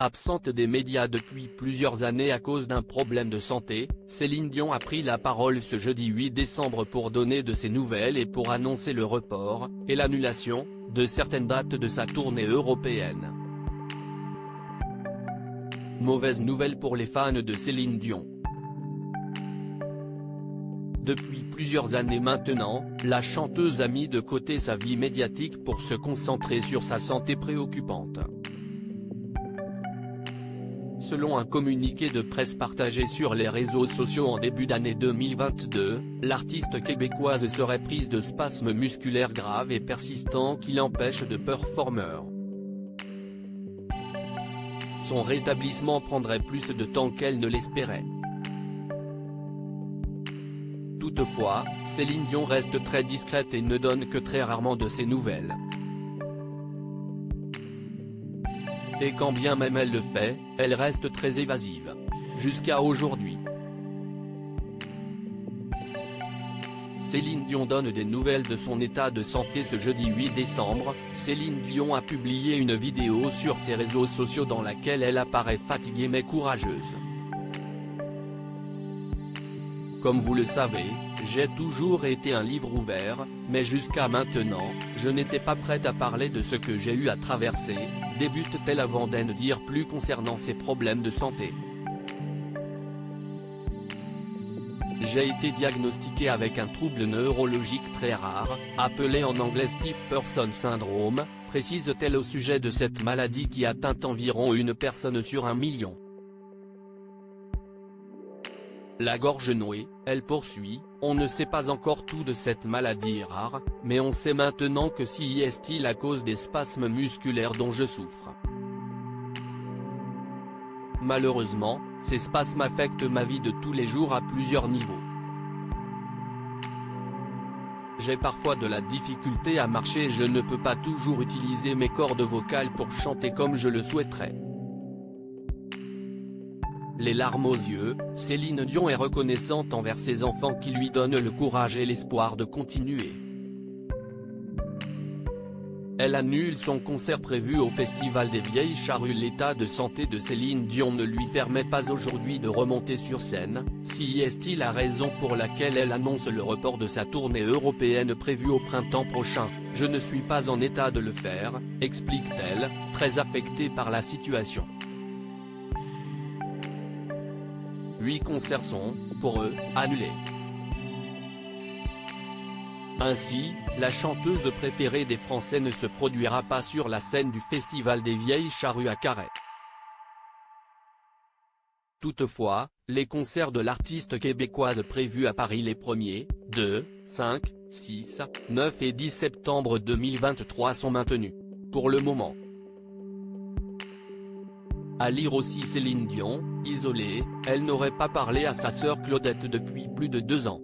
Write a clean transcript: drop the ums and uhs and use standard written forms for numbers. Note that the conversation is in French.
Absente des médias depuis plusieurs années à cause d'un problème de santé, Céline Dion a pris la parole ce jeudi 8 décembre pour donner de ses nouvelles et pour annoncer le report, et l'annulation, de certaines dates de sa tournée européenne. Mauvaise nouvelle pour les fans de Céline Dion. Depuis plusieurs années maintenant, la chanteuse a mis de côté sa vie médiatique pour se concentrer sur sa santé préoccupante. Selon un communiqué de presse partagé sur les réseaux sociaux en début d'année 2022, l'artiste québécoise serait prise de spasmes musculaires graves et persistants qui l'empêchent de performer. Son rétablissement prendrait plus de temps qu'elle ne l'espérait. Toutefois, Céline Dion reste très discrète et ne donne que très rarement de ses nouvelles. Et quand bien même elle le fait, elle reste très évasive. Jusqu'à aujourd'hui. Céline Dion donne des nouvelles de son état de santé ce jeudi 8 décembre, Céline Dion a publié une vidéo sur ses réseaux sociaux dans laquelle elle apparaît fatiguée mais courageuse. Comme vous le savez, j'ai toujours été un livre ouvert, mais jusqu'à maintenant, je n'étais pas prête à parler de ce que j'ai eu à traverser, débute-t-elle avant d'en dire plus concernant ses problèmes de santé. J'ai été diagnostiquée avec un trouble neurologique très rare, appelé en anglais Stiff Person Syndrome, précise-t-elle au sujet de cette maladie qui atteint environ une personne sur 1 million. La gorge nouée, elle poursuit, on ne sait pas encore tout de cette maladie rare, mais on sait maintenant que c'est à cause des spasmes musculaires dont je souffre. Malheureusement, ces spasmes affectent ma vie de tous les jours à plusieurs niveaux. J'ai parfois de la difficulté à marcher et je ne peux pas toujours utiliser mes cordes vocales pour chanter comme je le souhaiterais. Les larmes aux yeux, Céline Dion est reconnaissante envers ses enfants qui lui donnent le courage et l'espoir de continuer. Elle annule son concert prévu au Festival des Vieilles Charrues. L'état de santé de Céline Dion ne lui permet pas aujourd'hui de remonter sur scène, c'est la raison pour laquelle elle annonce le report de sa tournée européenne prévue au printemps prochain. Je ne suis pas en état de le faire, explique-t-elle, très affectée par la situation. 8 concerts sont, pour eux, annulés. Ainsi, la chanteuse préférée des Français ne se produira pas sur la scène du Festival des Vieilles Charrues à Carhaix. Toutefois, les concerts de l'artiste québécoise prévus à Paris les 1er, 2, 5, 6, 9 et 10 septembre 2023 sont maintenus. Pour le moment. À lire aussi Céline Dion, isolée, elle n'aurait pas parlé à sa sœur Claudette depuis plus de 2 ans.